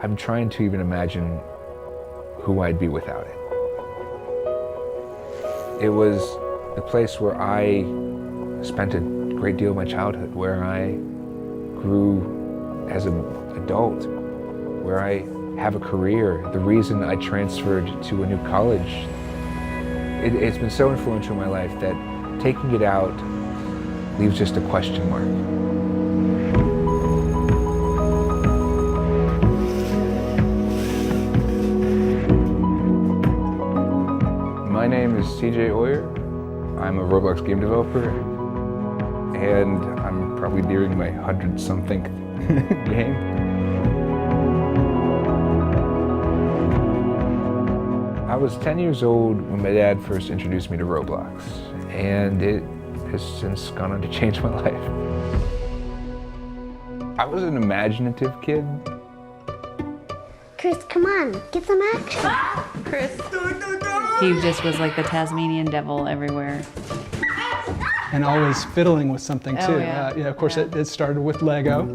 I'm trying to even imagine who I'd be without it. It was the place where I spent a great deal of my childhood, where I grew as an adult, where I have a career, the reason I transferred to a new college. It's been so influential in my life that taking it out leaves just a question mark. My name is CJ Oyer. I'm a Roblox game developer, and I'm probably nearing my 100-something game. I was 10 years old when my dad first introduced me to Roblox, and it has since gone on to change my life. I was an imaginative kid. Chris, come on, get some action. Chris. He just was like the Tasmanian devil everywhere. And always fiddling with something too. Oh, yeah. Of course, it started with Lego.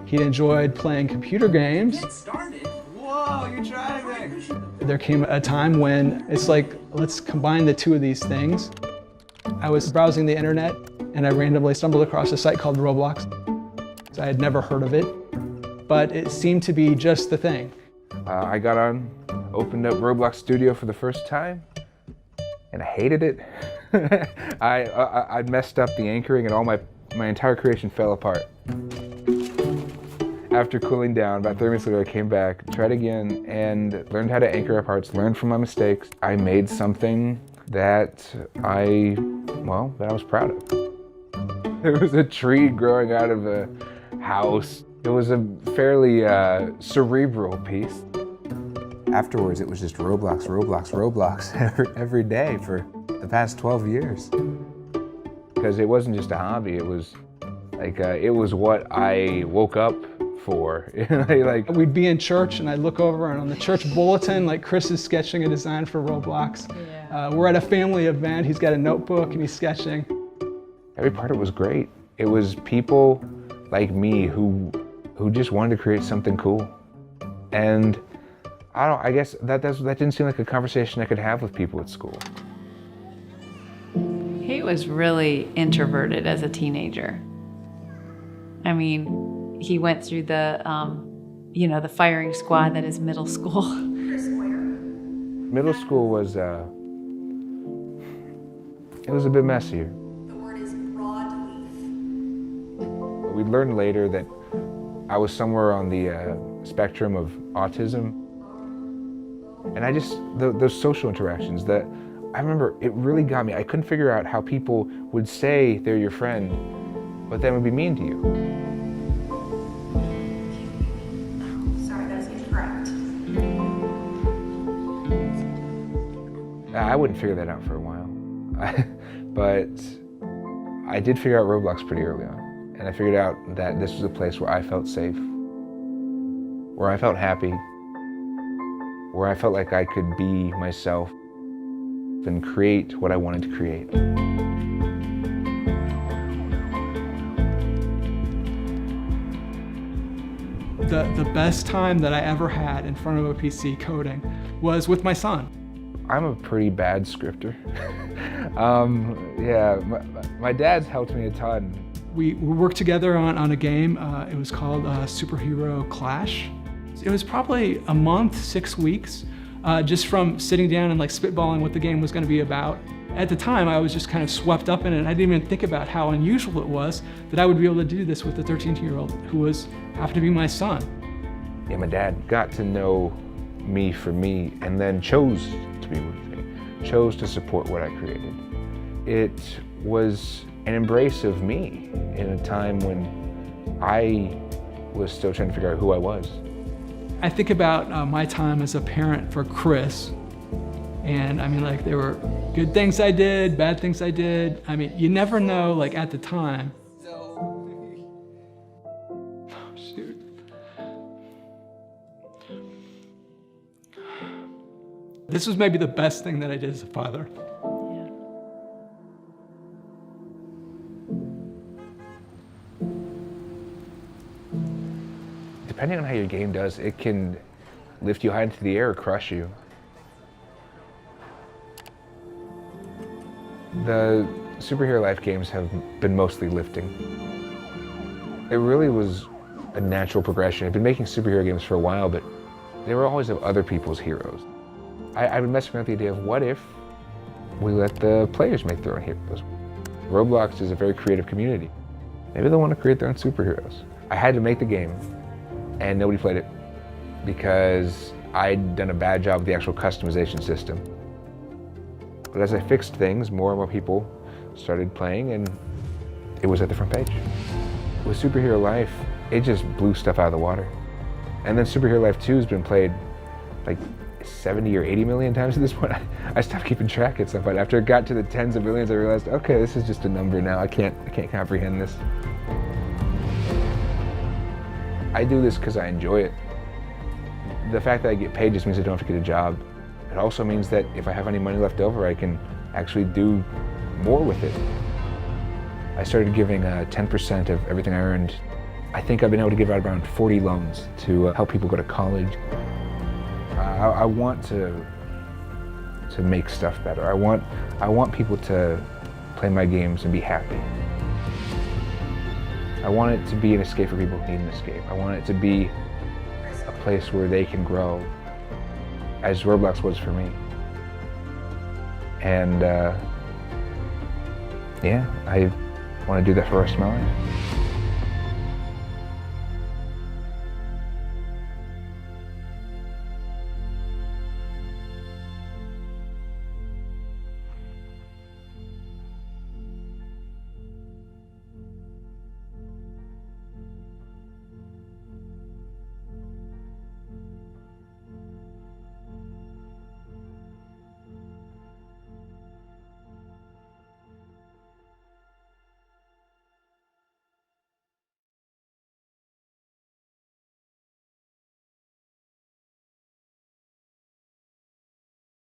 He enjoyed playing computer games. Get started? Whoa, you're driving. There came a time when it's like, let's combine the two of these things. I was browsing the internet and I randomly stumbled across a site called Roblox. I had never heard of it, but it seemed to be just the thing. I got on, opened up Roblox Studio for the first time, and I hated it. I messed up the anchoring and all my entire creation fell apart. After cooling down, about 30 minutes later, I came back, tried again, and learned how to anchor our parts, learned from my mistakes. I made something that I was proud of. There was a tree growing out of a house. It was a fairly cerebral piece. Afterwards, it was just Roblox, Roblox, Roblox every day for the past 12 years. Because it wasn't just a hobby, it was like, it was what I woke up for. Like, we'd be in church and I'd look over and on the church bulletin, like Chris is sketching a design for Roblox. Yeah. We're at a family event, he's got a notebook and he's sketching. Every part of it was great. It was people like me who just wanted to create something cool. And I guess that didn't seem like a conversation I could have with people at school. He was really introverted as a teenager. I mean, he went through the, the firing squad that is middle school. Middle school was, it was a bit messier. The word is broadleaf. We learned later that I was somewhere on the spectrum of autism. And those social interactions that, I remember it really got me. I couldn't figure out how people would say they're your friend, but then would be mean to you. Sorry, that is incorrect. I wouldn't figure that out for a while. But I did figure out Roblox pretty early on. And I figured out that this was a place where I felt safe, where I felt happy, where I felt like I could be myself and create what I wanted to create. The best time that I ever had in front of a PC coding was with my son. I'm a pretty bad scripter. My dad's helped me a ton. We worked together on a game. It was called Superhero Clash. It was probably a month, 6 weeks, just from sitting down and like spitballing what the game was going to be about. At the time, I was just kind of swept up in it. I didn't even think about how unusual it was that I would be able to do this with a 13-year-old who happened to be my son. Yeah, my dad got to know me for me and then chose to be with me, chose to support what I created. It was an embrace of me in a time when I was still trying to figure out who I was. I think about my time as a parent for Chris, and I mean, like, there were good things I did, bad things I did. I mean, you never know, like, at the time. Oh, shoot. This was maybe the best thing that I did as a father. depending on how your game does, it can lift you high into the air or crush you. The superhero life games have been mostly lifting. It really was a natural progression. I've been making superhero games for a while, but they were always of other people's heroes. I've been messing around with the idea of what if we let the players make their own heroes. Roblox is a very creative community. Maybe they'll want to create their own superheroes. I had to make the game, and nobody played it because I'd done a bad job with the actual customization system. But as I fixed things, more and more people started playing, and it was at the front page. With Superhero Life, it just blew stuff out of the water. And then Superhero Life 2 has been played like 70 or 80 million times at this point. I stopped keeping track at some point. After it got to the tens of millions, I realized, okay, this is just a number now. I can't comprehend this. I do this because I enjoy it. The fact that I get paid just means I don't have to get a job. It also means that if I have any money left over, I can actually do more with it. I started giving 10% of everything I earned. I think I've been able to give out around 40 loans to help people go to college. I want to make stuff better. I want people to play my games and be happy. I want it to be an escape for people who need an escape. I want it to be a place where they can grow, as Roblox was for me. And yeah, I want to do that for the rest of my life.